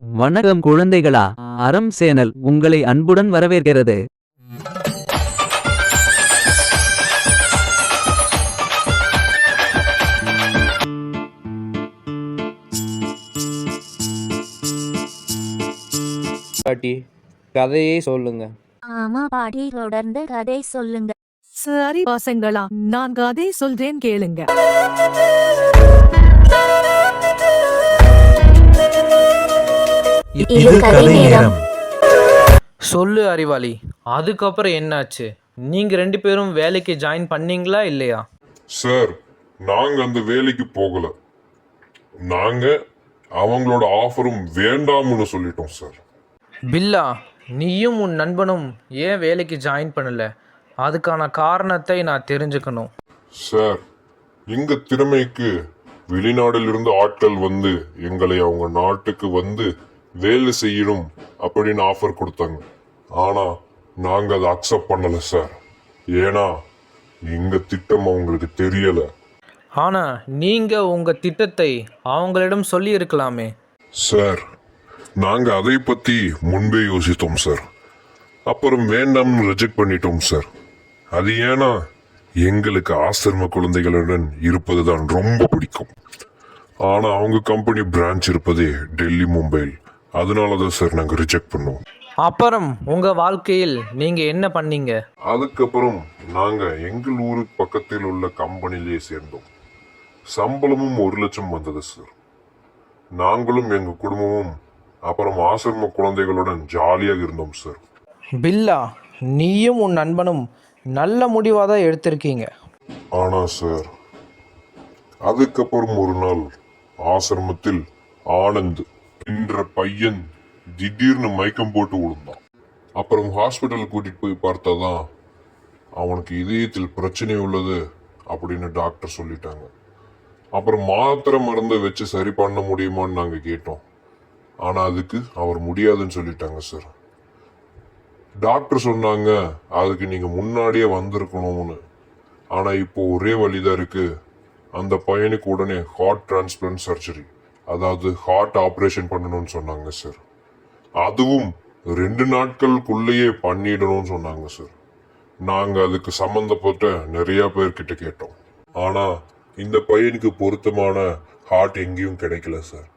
வணக்கம் குழந்தைகளா. அறம் சேனல் உங்களை அன்புடன் வரவேற்கிறது. பாட்டி, கதையே சொல்லுங்க. ஆமா பாட்டி, தொடர்ந்து கதை சொல்லுங்க. சரி பசங்களா, நான் கதை சொல்றேன் கேளுங்க. இது கதை நேரம். சொல்லு அறிவாளி, அதுக்கப்புறம் என்னாச்சு? நீங்க 2 பேரும் வேலைக்கு ஜாயின் பண்ணீங்களா இல்லையா? சார், நாங்க அந்த வேலைக்கு போகல. நாங்க அவங்களோட ஆஃபரும் வேண்டாம்னு சொல்லிட்டோம் சார். பில்லா, நீயும் உன் நண்பனும் ஏன் வேலைக்கு ஜாயின் பண்ணல? அதுக்கான காரணத்தை நான் தெரிஞ்சுக்கணும். சார், எங்க திறமைக்கு வெளிநாட்டிலிருந்து ஆட்கள் வந்து எங்களை அவங்க நாட்டுக்கு வந்து வேலை செய்யணும் அப்படின்னு ஆஃபர் கொடுத்தாங்க. ஆனா நாங்க அதை அக்செப்ட் பண்ணல சார். ஏன்னா எங்க திட்டம் அவங்களுக்கு தெரியல. ஆனா நீங்க உங்க திட்டத்தை அவங்களிடம் சொல்லி இருக்கலாமே. சார், நாங்க அதை பத்தி முன்பே யோசித்தோம் சார். அப்புறம் வேண்டாம்னு ரிஜெக்ட் பண்ணிட்டோம் சார். அது ஏன்னா எங்களுக்கு ஆசிரம குழந்தைகளுடன் இருப்பதுதான் ரொம்ப பிடிக்கும். ஆனா அவங்க கம்பெனி பிரான்ச் இருப்பதே டெல்லி, மும்பையில். அதனாலதான் சார் நாங்க ரிஜெக்ட் பண்ணோம். அப்புறம் உங்க வாழ்க்கையில் நீங்க என்ன பண்ணீங்க? அதுக்கப்புறம் நாங்க எங்கள் ஊருக்கு பக்கத்தில் உள்ள கம்பெனிலேயே சேர்ந்தோம். சம்பளமும் 1 லட்சம் வந்தது சார். நாங்களும் எங்க குடும்பமும் அப்புறம் ஆசிரம குழந்தைகளுடன் ஜாலியாக இருந்தோம் சார். பில்லா, நீயும் உன் நண்பனும் நல்ல முடிவாக தான் எடுத்திருக்கீங்க. ஆனா சார், அதுக்கப்புறம் ஒரு நாள் ஆசிரமத்தில் ஆனந்த் என்ற பையன் திடீர்னு மயக்கம் போட்டு விழுந்தான். அப்புறம் ஹாஸ்பிட்டல் கூட்டிட்டு போய் பார்த்தாதான் அவனுக்கு இதயத்தில் பிரச்சனை உள்ளது அப்படின்னு டாக்டர் சொல்லிட்டாங்க. அப்புறம் மாத்திரை மருந்தை வச்சு சரி பண்ண முடியுமான்னு நாங்க கேட்டோம். ஆனா அதுக்கு அவர் முடியாதுன்னு சொல்லிட்டாங்க சார். டாக்டர் சொன்னாங்க அதுக்கு நீங்க முன்னாடியே வந்திருக்கணும்னு. ஆனா இப்போ ஒரே வழிதான் இருக்கு. அந்த பையனுக்கு உடனே ஹார்ட் டிரான்ஸ்பிளான்ட் சர்ஜரி, அதாவது ஹார்ட் ஆபரேஷன் பண்ணணும்னு சொன்னாங்க சார். அதுவும் 2 நாட்களுக்குள்ளேயே பண்ணிடணும்னு சொன்னாங்க சார். நாங்க அதுக்கு சம்பந்தப்பட்ட நிறைய பேர்கிட்ட கேட்டோம். ஆனா இந்த பையனுக்கு பொருத்தமான ஹார்ட் எங்கேயும் கிடைக்கல சார்.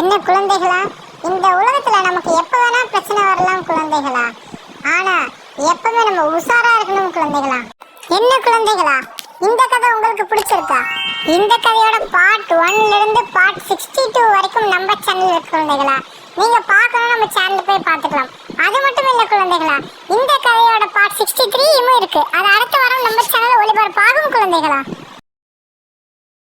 என்ன குழந்தைகளா, இந்த உலகத்துல நமக்கு எப்ப வேணா பிரச்சனை வரலாம் குழந்தைகளா. ஆனா எப்பவுமே நம்ம உஷாரா இருக்கணும் குழந்தைகளா. என்ன குழந்தைகளா, இந்த கதை உங்களுக்கு பிடிச்சிருக்கா? இந்த கதையோட பார்ட் 1ல இருந்து பார்ட் 62 வரைக்கும் நம்ம சேனல் இருக்கு குழந்தைகளா. நீங்க பார்க்கணும், நம்ம சேனல் போய் பார்த்துக்கலாம். அது மட்டும் இல்ல குழந்தைகளா, இந்த கதையோட பார்ட் 63 இருக்கு. அது அடுத்த வாரம் நம்ம சேனல் ஒளிபரப்பாகும் குழந்தைகளா.